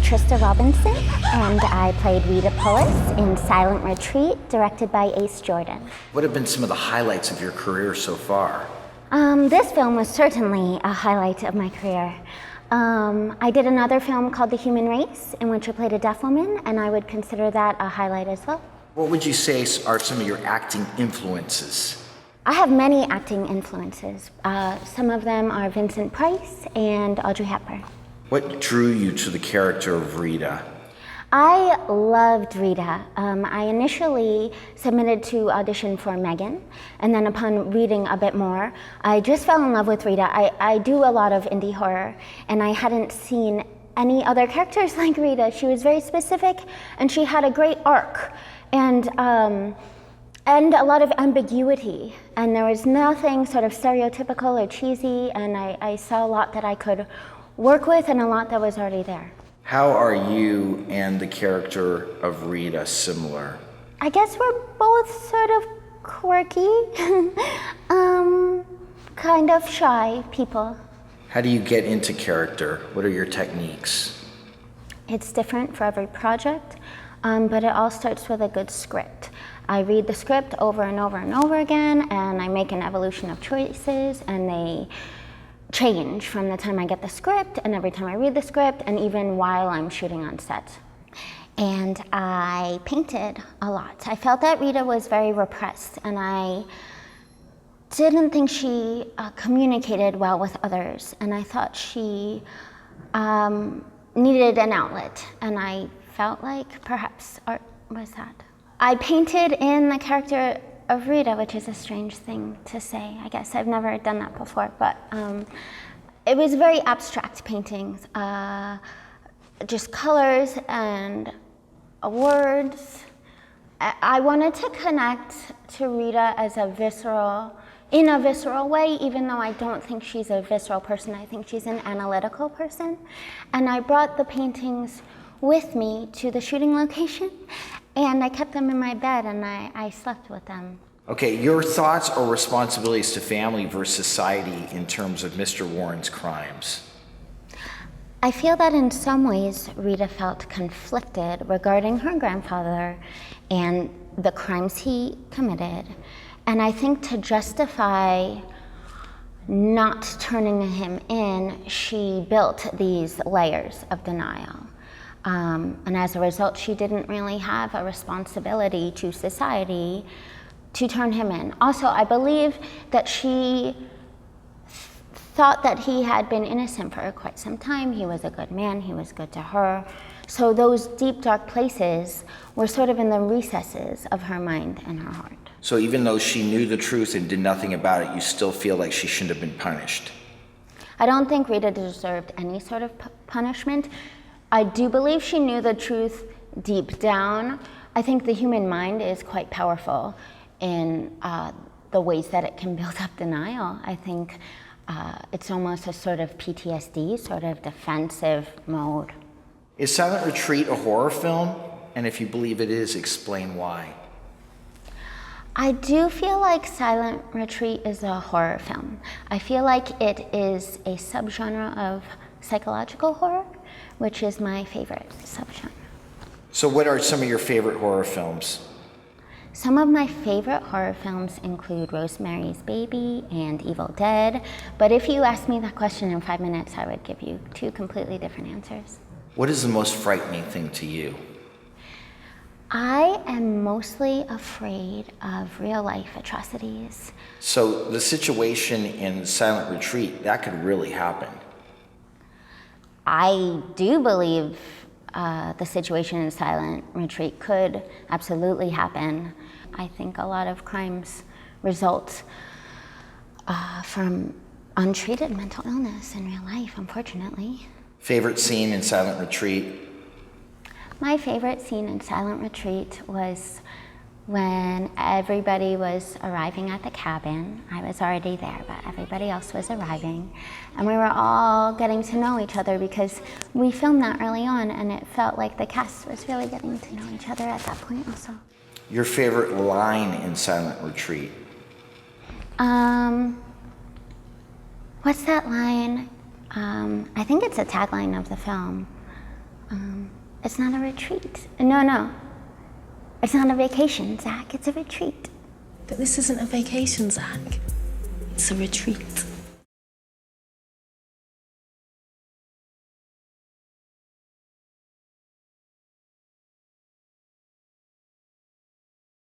Trista Robinson, and I played Rita in Silent Retreat, directed by Ace Jordan. What have been some of the highlights of your career so far? This film was certainly a highlight of my career. I did another film called The Human Race, in which I played a deaf woman, and I would consider that a highlight as well. What would you say are some of your acting influences? I have many acting influences. Some of them are Vincent Price and Audrey Hepburn. What drew you to the character of Rita? I loved Rita. I initially submitted to audition for Megan, and then upon reading a bit more, I just fell in love with Rita. I do a lot of indie horror, and I hadn't seen any other characters like Rita. She was very specific, and she had a great arc, and a lot of ambiguity, and there was nothing sort of stereotypical or cheesy, and I saw a lot that I could work with and a lot that was already there. How are you and the character of Rita similar? I guess we're both sort of quirky, kind of shy people. How do you get into character? What are your techniques? It's different for every project, but it all starts with a good script. I read the script over and over and over again, and I make an evolution of choices, and they change from the time I get the script and every time I read the script and even while I'm shooting on set. And I painted a lot. I felt that Rita was very repressed, and I didn't think she communicated well with others, and I thought she needed an outlet, and I felt like perhaps art was that. I painted in the character of Rita, which is a strange thing to say. I guess I've never done that before, but it was very abstract paintings, just colors and words. I wanted to connect to Rita as in a visceral way, even though I don't think she's a visceral person. I think she's an analytical person. And I brought the paintings with me to the shooting location, and I kept them in my bed, and I slept with them. Okay, your thoughts or responsibilities to family versus society in terms of Mr. Warren's crimes? I feel that in some ways Rita felt conflicted regarding her grandfather and the crimes he committed. And I think to justify not turning him in, she built these layers of denial. And as a result, she didn't really have a responsibility to society to turn him in. Also, I believe that she thought that he had been innocent for quite some time. He was a good man, he was good to her. So those deep, dark places were sort of in the recesses of her mind and her heart. So even though she knew the truth and did nothing about it, you still feel like she shouldn't have been punished? I don't think Rita deserved any sort of punishment. I do believe she knew the truth deep down. I think the human mind is quite powerful in the ways that it can build up denial. I think it's almost a sort of PTSD, sort of defensive mode. Is Silent Retreat a horror film? And if you believe it is, explain why. I do feel like Silent Retreat is a horror film. I feel like it is a subgenre of psychological horror, which is my favorite subgenre. So what are some of your favorite horror films? Some of my favorite horror films include Rosemary's Baby and Evil Dead, but if you asked me that question in 5 minutes, I would give you two completely different answers. What is the most frightening thing to you? I am mostly afraid of real-life atrocities. So the situation in Silent Retreat, that could really happen. I do believe the situation in Silent Retreat could absolutely happen. I think a lot of crimes result from untreated mental illness in real life, unfortunately. Favorite scene in Silent Retreat? My favorite scene in Silent Retreat was when everybody was arriving at the cabin. I was already there, but everybody else was arriving. And we were all getting to know each other because we filmed that early on, and it felt like the cast was really getting to know each other at that point also. Your favorite line in Silent Retreat? What's that line? I think it's a tagline of the film. It's not a retreat. No. It's not a vacation, Zach. It's a retreat. But this isn't a vacation, Zach. It's a retreat.